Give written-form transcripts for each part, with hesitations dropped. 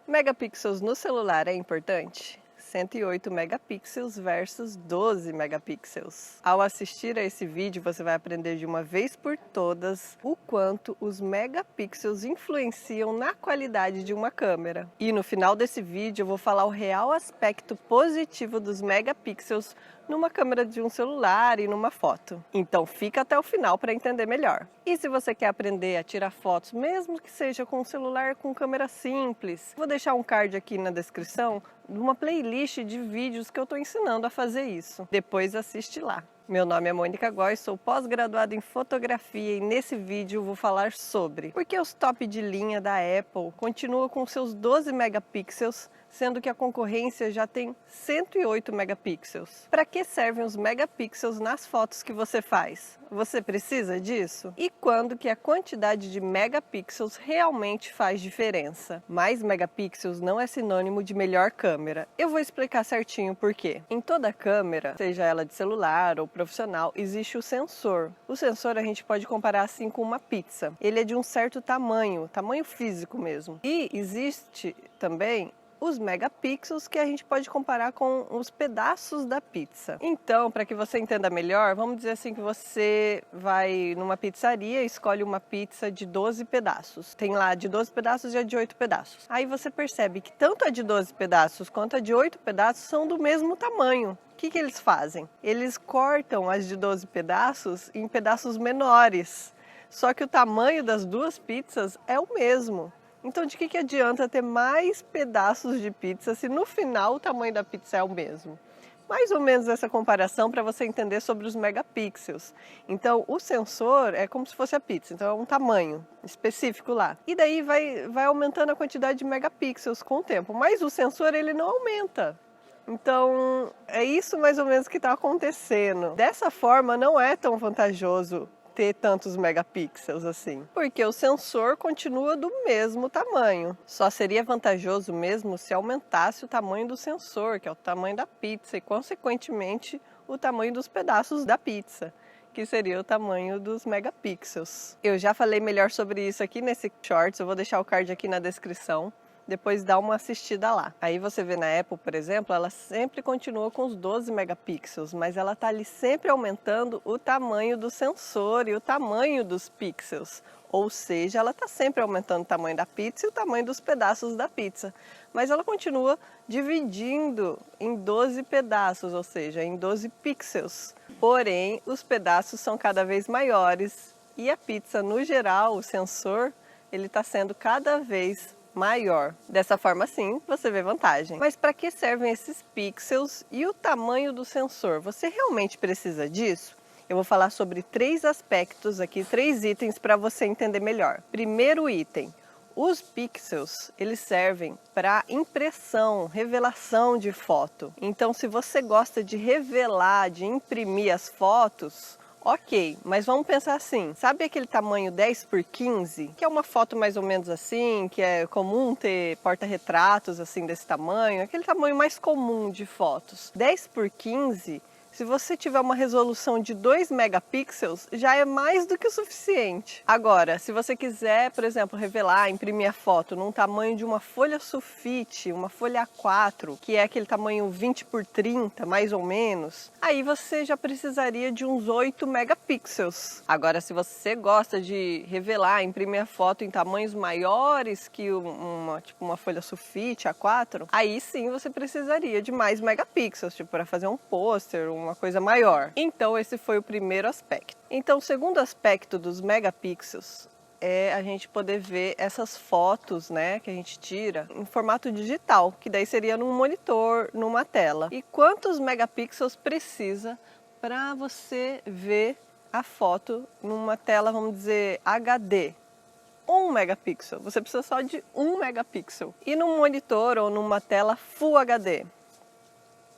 Megapixels no celular é importante? 108 megapixels versus 12 megapixels. Ao assistir a esse vídeo, você vai aprender de uma vez por todas o quanto os megapixels influenciam na qualidade de uma câmera. E no final desse vídeo eu vou falar o real aspecto positivo dos megapixels numa câmera de um celular e numa foto. Então fica até o final para entender melhor. E se você quer aprender a tirar fotos, mesmo que seja com um celular com câmera simples, vou deixar um card aqui na descrição de uma playlist de vídeos que eu estou ensinando a fazer isso. Depois assiste lá. Meu nome é Mônica Góes, sou pós-graduada em fotografia e nesse vídeo vou falar sobre por que os top de linha da Apple continuam com seus 12 megapixels, sendo que a concorrência já tem 108 megapixels. Para que servem os megapixels nas fotos que você faz? Você precisa disso? E quando que a quantidade de megapixels realmente faz diferença? Mais megapixels não é sinônimo de melhor câmera. Eu vou explicar certinho por quê. Em toda câmera, seja ela de celular ou profissional, existe o sensor. O sensor a gente pode comparar assim com uma pizza. Ele é de um certo tamanho físico mesmo. E existe também os megapixels que a gente pode comparar com os pedaços da pizza. Então, para que você entenda melhor, vamos dizer assim que você vai numa pizzaria e escolhe uma pizza de 12 pedaços. Tem lá de 12 pedaços e a de 8 pedaços. Aí você percebe que tanto a de 12 pedaços quanto a de 8 pedaços são do mesmo tamanho. O que eles fazem? Eles cortam as de 12 pedaços em pedaços menores. Só que o tamanho das duas pizzas é o mesmo. Então, de que adianta ter mais pedaços de pizza se no final o tamanho da pizza é o mesmo? Mais ou menos essa comparação para você entender sobre os megapixels. Então, o sensor é como se fosse a pizza, então é um tamanho específico lá. E daí vai aumentando a quantidade de megapixels com o tempo, mas o sensor ele não aumenta. Então, é isso mais ou menos que está acontecendo. Dessa forma, não é tão vantajoso ter tantos megapixels assim, porque o sensor continua do mesmo tamanho. Só seria vantajoso mesmo se aumentasse o tamanho do sensor, que é o tamanho da pizza, e consequentemente o tamanho dos pedaços da pizza, que seria o tamanho dos megapixels. Eu já falei melhor sobre isso aqui nesse shorts, eu vou deixar o card aqui na descrição. Depois dá uma assistida lá. Aí você vê na Apple, por exemplo, ela sempre continua com os 12 megapixels, mas ela está ali sempre aumentando o tamanho do sensor e o tamanho dos pixels. Ou seja, ela está sempre aumentando o tamanho da pizza e o tamanho dos pedaços da pizza. Mas ela continua dividindo em 12 pedaços, ou seja, em 12 pixels. Porém, os pedaços são cada vez maiores e a pizza, no geral, o sensor, ele está sendo cada vez maior. Dessa forma, sim, você vê vantagem. Mas para que servem esses pixels e o tamanho do sensor? Você realmente precisa disso? Eu vou falar sobre 3 aspectos aqui, 3 itens para você entender melhor. Primeiro item, os pixels, eles servem para impressão, revelação de foto. Então, se você gosta de revelar, de imprimir as fotos, ok, mas vamos pensar assim, sabe aquele tamanho 10 por 15? Que é uma foto mais ou menos assim, que é comum ter porta-retratos assim desse tamanho, aquele tamanho mais comum de fotos. 10 por 15, se você tiver uma resolução de 2 megapixels, já é mais do que o suficiente. Agora, se você quiser, por exemplo, revelar, imprimir a foto num tamanho de uma folha sulfite, uma folha A4, que é aquele tamanho 20 por 30, mais ou menos, aí você já precisaria de uns 8 megapixels. Agora, se você gosta de revelar, imprimir a foto em tamanhos maiores que tipo uma folha sulfite A4, aí sim você precisaria de mais megapixels, tipo para fazer um pôster, uma coisa maior. Então esse foi o primeiro aspecto. Então o segundo aspecto dos megapixels é a gente poder ver essas fotos, né, que a gente tira em formato digital, que daí seria num monitor, numa tela. E quantos megapixels precisa para você ver a foto numa tela, vamos dizer, HD? 1 megapixel. Você precisa só de 1 megapixel. E num monitor ou numa tela Full HD?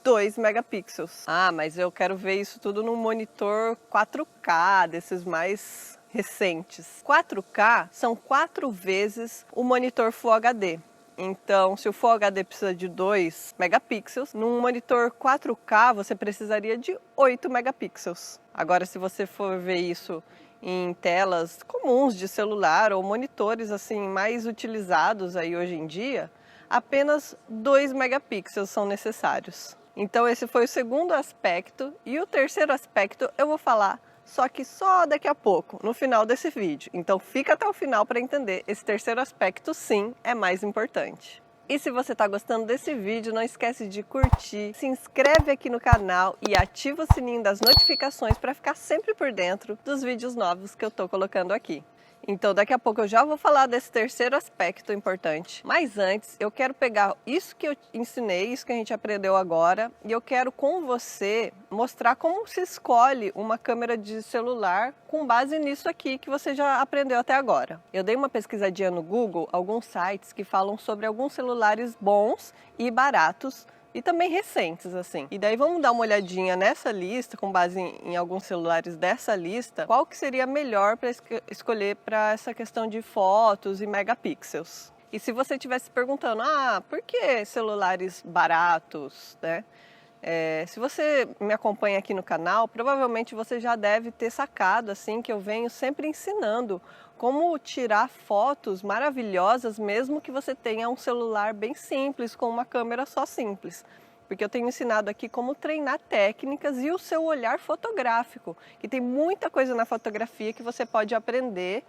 2 megapixels. Ah, mas eu quero ver isso tudo num monitor 4K, desses mais recentes. 4K são 4 vezes o monitor Full HD. Então, se o Full HD precisa de 2 megapixels, num monitor 4K você precisaria de 8 megapixels. Agora, se você for ver isso em telas comuns de celular ou monitores assim mais utilizados aí hoje em dia, apenas 2 megapixels são necessários. Então esse foi o segundo aspecto, e o terceiro aspecto eu vou falar só que só daqui a pouco, no final desse vídeo. Então fica até o final para entender, esse terceiro aspecto sim é mais importante. E se você está gostando desse vídeo, não esquece de curtir, se inscreve aqui no canal e ativa o sininho das notificações para ficar sempre por dentro dos vídeos novos que eu estou colocando aqui. Então daqui a pouco eu já vou falar desse terceiro aspecto importante, mas antes eu quero pegar isso que eu ensinei, isso que a gente aprendeu agora, e eu quero com você mostrar como se escolhe uma câmera de celular com base nisso aqui que você já aprendeu até agora. Eu dei uma pesquisadinha no Google, alguns sites que falam sobre alguns celulares bons e baratos, e também recentes, assim. E daí vamos dar uma olhadinha nessa lista, com base em alguns celulares dessa lista, qual que seria melhor para escolher para essa questão de fotos e megapixels. E se você estivesse perguntando, por que celulares baratos, né? Se você me acompanha aqui no canal, provavelmente você já deve ter sacado assim que eu venho sempre ensinando como tirar fotos maravilhosas, mesmo que você tenha um celular bem simples, com uma câmera só simples. Porque eu tenho ensinado aqui como treinar técnicas e o seu olhar fotográfico, que tem muita coisa na fotografia que você pode aprender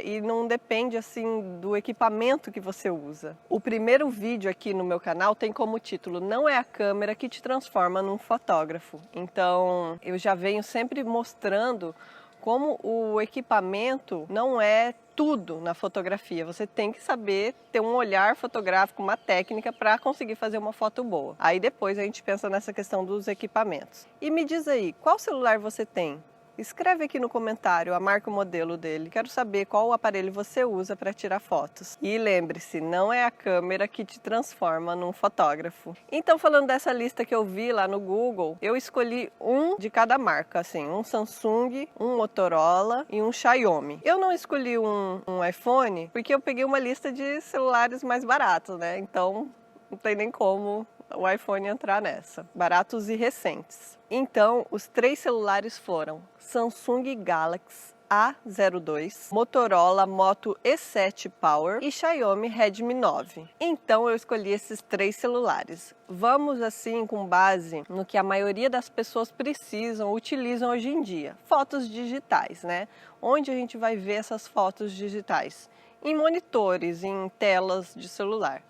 e não depende assim do equipamento que você usa. O primeiro vídeo aqui no meu canal tem como título "Não é a câmera que te transforma num fotógrafo". Então eu já venho sempre mostrando como o equipamento não é tudo na fotografia. Você tem que saber ter um olhar fotográfico, uma técnica para conseguir fazer uma foto boa. Aí depois a gente pensa nessa questão dos equipamentos. E me diz aí, qual celular você tem? Escreve aqui no comentário a marca e o modelo dele. Quero saber qual aparelho você usa para tirar fotos. E lembre-se, não é a câmera que te transforma num fotógrafo. Então, falando dessa lista que eu vi lá no Google, eu escolhi um de cada marca, assim, um Samsung, um Motorola e um Xiaomi. Eu não escolhi um iPhone porque eu peguei uma lista de celulares mais baratos, né? Então, não tem nem como o iPhone entrar nessa. Baratos e recentes. Então, os 3 celulares foram Samsung Galaxy A02, Motorola Moto E7 Power e Xiaomi Redmi 9. Então eu escolhi esses 3 celulares. Vamos assim com base no que a maioria das pessoas precisam, utilizam hoje em dia. Fotos digitais, né? Onde a gente vai ver essas fotos digitais? Em monitores, em telas de celular.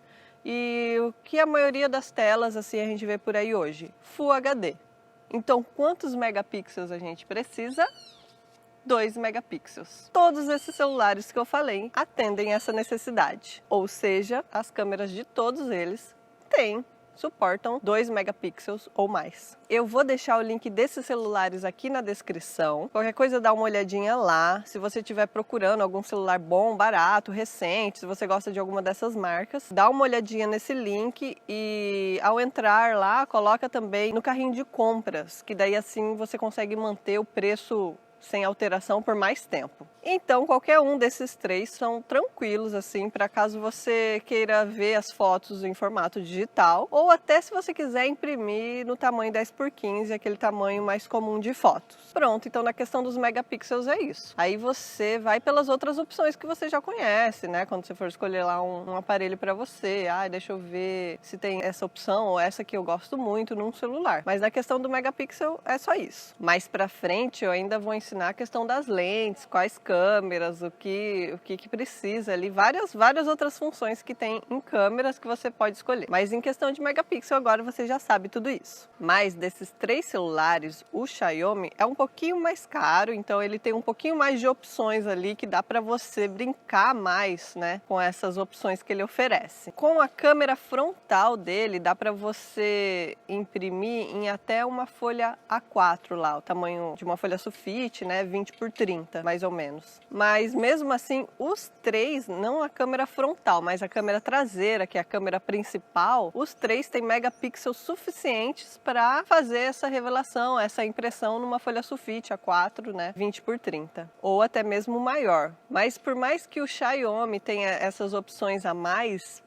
E o que a maioria das telas assim a gente vê por aí hoje? Full HD. Então, quantos megapixels a gente precisa? 2 megapixels. Todos esses celulares que eu falei atendem essa necessidade. Ou seja, as câmeras de todos eles suportam 2 megapixels ou mais. Eu vou deixar o link desses celulares aqui na descrição. Qualquer coisa dá uma olhadinha lá. Se você estiver procurando algum celular bom, barato, recente, se você gosta de alguma dessas marcas, dá uma olhadinha nesse link e ao entrar lá, coloca também no carrinho de compras, que daí assim você consegue manter o preço sem alteração por mais tempo. Então, qualquer um desses 3 são tranquilos, assim, para caso você queira ver as fotos em formato digital, ou até se você quiser imprimir no tamanho 10x15, aquele tamanho mais comum de fotos. Pronto, então na questão dos megapixels é isso. Aí você vai pelas outras opções que você já conhece, né? Quando você for escolher lá um aparelho para você, deixa eu ver se tem essa opção ou essa que eu gosto muito num celular. Mas na questão do megapixel é só isso. Mais para frente eu ainda vou ensinar a questão das lentes, quais câmeras, o que precisa ali, várias outras funções que tem em câmeras que você pode escolher. Mas em questão de megapixel agora você já sabe tudo isso. Mas desses 3 celulares, o Xiaomi é um pouquinho mais caro, então ele tem um pouquinho mais de opções ali que dá para você brincar mais, né, com essas opções que ele oferece. Com a câmera frontal dele dá para você imprimir em até uma folha A4 lá, o tamanho de uma folha sulfite, né, 20x30, mais ou menos. Mas mesmo assim, os 3, não a câmera frontal, mas a câmera traseira, que é a câmera principal, os 3 têm megapixels suficientes para fazer essa revelação, essa impressão numa folha sulfite A4, né, 20x30, ou até mesmo maior. Mas por mais que o Xiaomi tenha essas opções a mais,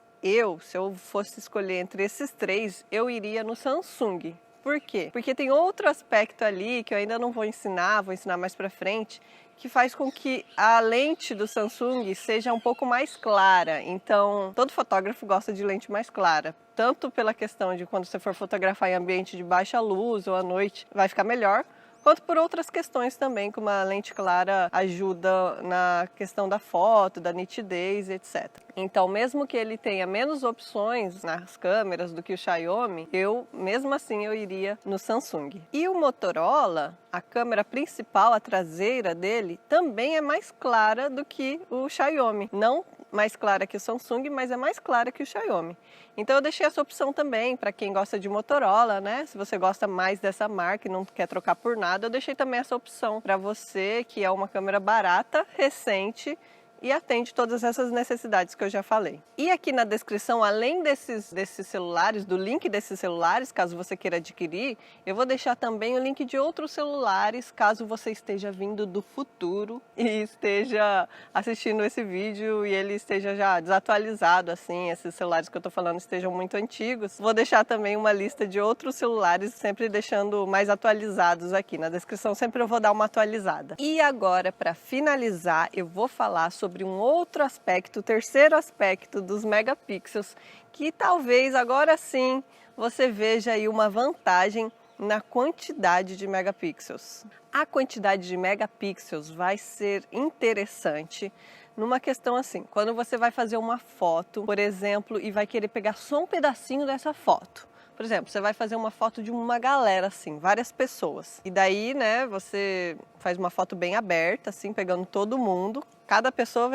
se eu fosse escolher entre esses 3, eu iria no Samsung. Por quê? Porque tem outro aspecto ali que eu ainda não vou ensinar mais pra frente, que faz com que a lente do Samsung seja um pouco mais clara. Então, todo fotógrafo gosta de lente mais clara, tanto pela questão de quando você for fotografar em ambiente de baixa luz ou à noite, vai ficar melhor, quanto por outras questões também, como a lente clara ajuda na questão da foto, da nitidez, etc. Então, mesmo que ele tenha menos opções nas câmeras do que o Xiaomi, mesmo assim, eu iria no Samsung. E o Motorola, a câmera principal, a traseira dele, também é mais clara do que o Xiaomi. Não mais clara que o Samsung, mas é mais clara que o Xiaomi. Então eu deixei essa opção também para quem gosta de Motorola, né? Se você gosta mais dessa marca e não quer trocar por nada, eu deixei também essa opção para você, que é uma câmera barata, recente e atende todas essas necessidades que eu já falei. E aqui na descrição, além desses celulares, do link desses celulares, caso você queira adquirir, eu vou deixar também o link de outros celulares, caso você esteja vindo do futuro e esteja assistindo esse vídeo e ele esteja já desatualizado, assim, esses celulares que eu tô falando estejam muito antigos. Vou deixar também uma lista de outros celulares, sempre deixando mais atualizados aqui. Na descrição sempre eu vou dar uma atualizada. E agora, para finalizar, eu vou falar sobre um outro aspecto, o terceiro aspecto dos megapixels, que talvez agora sim você veja aí uma vantagem na quantidade de megapixels. A quantidade de megapixels vai ser interessante numa questão assim, quando você vai fazer uma foto, por exemplo, e vai querer pegar só um pedacinho dessa foto. Por exemplo, você vai fazer uma foto de uma galera, assim, várias pessoas. E daí, né, você faz uma foto bem aberta, assim, pegando todo mundo. Cada pessoa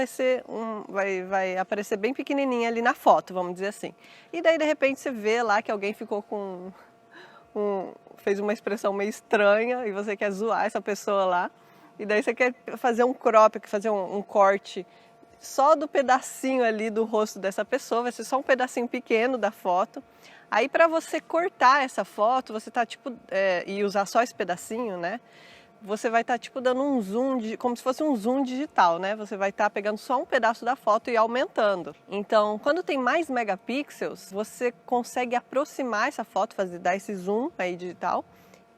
vai aparecer bem pequenininha ali na foto, vamos dizer assim. E daí, de repente, você vê lá que alguém ficou fez uma expressão meio estranha e você quer zoar essa pessoa lá. E daí você quer fazer um crop, fazer um corte só do pedacinho ali do rosto dessa pessoa, vai ser só um pedacinho pequeno da foto. Aí para você cortar essa foto, você tá e usar só esse pedacinho, né? Você vai estar dando um zoom, como se fosse um zoom digital, né? Você vai estar pegando só um pedaço da foto e aumentando. Então, quando tem mais megapixels, você consegue aproximar essa foto, dar esse zoom aí digital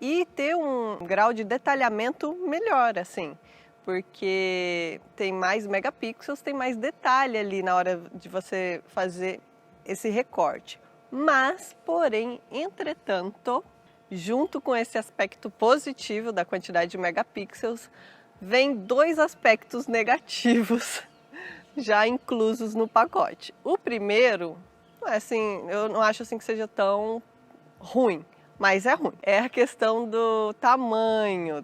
e ter um grau de detalhamento melhor, assim. Porque tem mais megapixels, tem mais detalhe ali na hora de você fazer esse recorte. Mas, porém, entretanto, junto com esse aspecto positivo da quantidade de megapixels, vem dois aspectos negativos já inclusos no pacote. O primeiro, eu não acho assim que seja tão ruim. Mas é ruim. É a questão do tamanho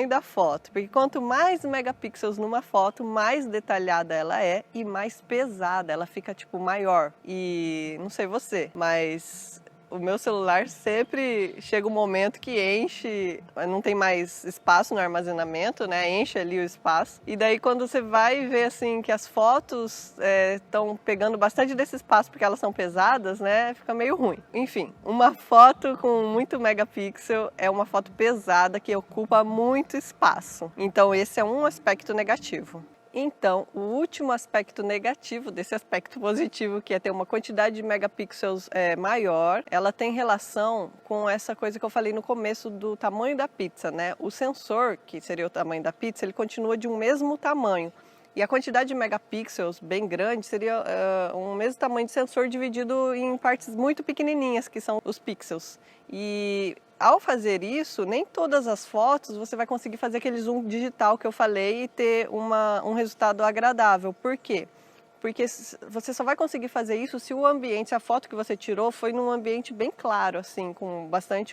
da foto. Porque quanto mais megapixels numa foto, mais detalhada ela é e mais pesada. Ela fica maior. E não sei você, mas o meu celular sempre chega um momento que enche, não tem mais espaço no armazenamento, né? Enche ali o espaço. E daí quando você vai ver assim que as fotos estão pegando bastante desse espaço porque elas são pesadas, né? Fica meio ruim. Enfim, uma foto com muito megapixel é uma foto pesada que ocupa muito espaço. Então esse é um aspecto negativo. Então, o último aspecto negativo desse aspecto positivo, que é ter uma quantidade de megapixels maior, ela tem relação com essa coisa que eu falei no começo do tamanho da pizza, né? O sensor, que seria o tamanho da pizza, ele continua de um mesmo tamanho. E a quantidade de megapixels bem grande seria um mesmo tamanho de sensor dividido em partes muito pequenininhas, que são os pixels. E ao fazer isso, nem todas as fotos você vai conseguir fazer aquele zoom digital que eu falei e ter um resultado agradável. Por quê? Porque você só vai conseguir fazer isso se o ambiente, se a foto que você tirou foi num ambiente bem claro, assim, com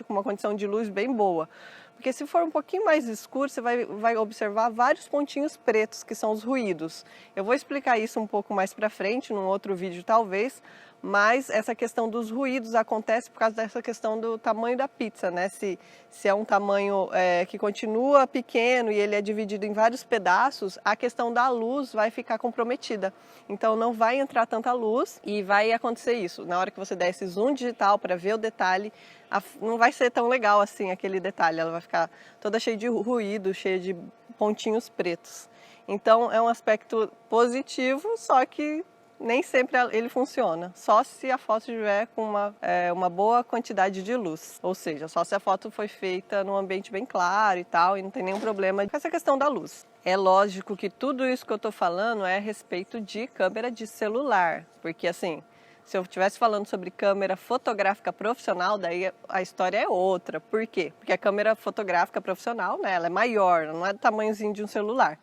uma condição de luz bem boa. Porque se for um pouquinho mais escuro, você vai observar vários pontinhos pretos, que são os ruídos. Eu vou explicar isso um pouco mais para frente, num outro vídeo talvez, mas essa questão dos ruídos acontece por causa dessa questão do tamanho da pizza, né? Se é um tamanho que continua pequeno e ele é dividido em vários pedaços, a questão da luz vai ficar comprometida. Então não vai entrar tanta luz e vai acontecer isso. Na hora que você der esse zoom digital para ver o detalhe, não vai ser tão legal assim aquele detalhe, ela vai ficar toda cheia de ruído, cheia de pontinhos pretos. Então é um aspecto positivo, só que nem sempre ele funciona, só se a foto tiver com uma boa quantidade de luz, ou seja, só se a foto foi feita num ambiente bem claro e tal, e não tem nenhum problema com essa questão da luz. É lógico que tudo isso que eu estou falando é a respeito de câmera de celular, porque assim, se eu estivesse falando sobre câmera fotográfica profissional, daí a história é outra. Por quê? Porque a câmera fotográfica profissional, né, ela é maior, não é do tamanhozinho de um celular.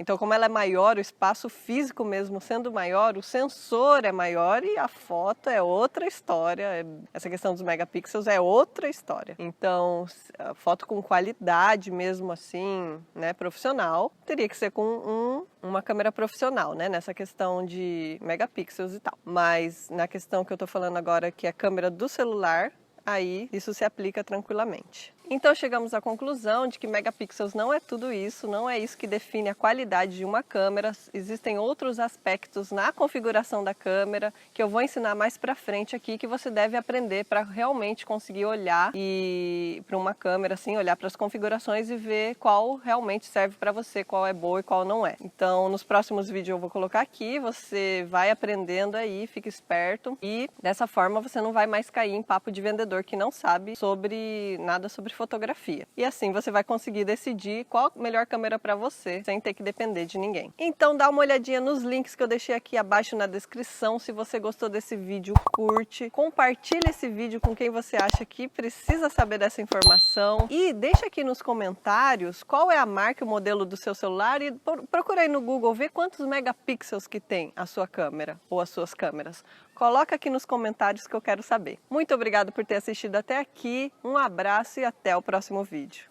Então, como ela é maior, o espaço físico mesmo sendo maior, o sensor é maior e a foto é outra história. Essa questão dos megapixels é outra história. Então, a foto com qualidade mesmo assim, né, profissional, teria que ser com uma câmera profissional, né, nessa questão de megapixels e tal. Mas na questão que eu tô falando agora, que é a câmera do celular, aí isso se aplica tranquilamente. Então chegamos à conclusão de que megapixels não é tudo isso, não é isso que define a qualidade de uma câmera. Existem outros aspectos na configuração da câmera que eu vou ensinar mais pra frente aqui, que você deve aprender para realmente conseguir olhar para uma câmera, assim, olhar para as configurações e ver qual realmente serve para você, qual é boa e qual não é. Então nos próximos vídeos eu vou colocar aqui, você vai aprendendo aí, fica esperto e dessa forma você não vai mais cair em papo de vendedor que não sabe nada sobre fotografia. E assim você vai conseguir decidir qual a melhor câmera para você, sem ter que depender de ninguém. Então dá uma olhadinha nos links que eu deixei aqui abaixo na descrição. Se você gostou desse vídeo, curte, compartilha esse vídeo com quem você acha que precisa saber dessa informação e deixa aqui nos comentários qual é a marca e o modelo do seu celular e procura aí no Google ver quantos megapixels que tem a sua câmera ou as suas câmeras. Coloca aqui nos comentários que eu quero saber. Muito obrigada por ter assistido até aqui, um abraço e até o próximo vídeo.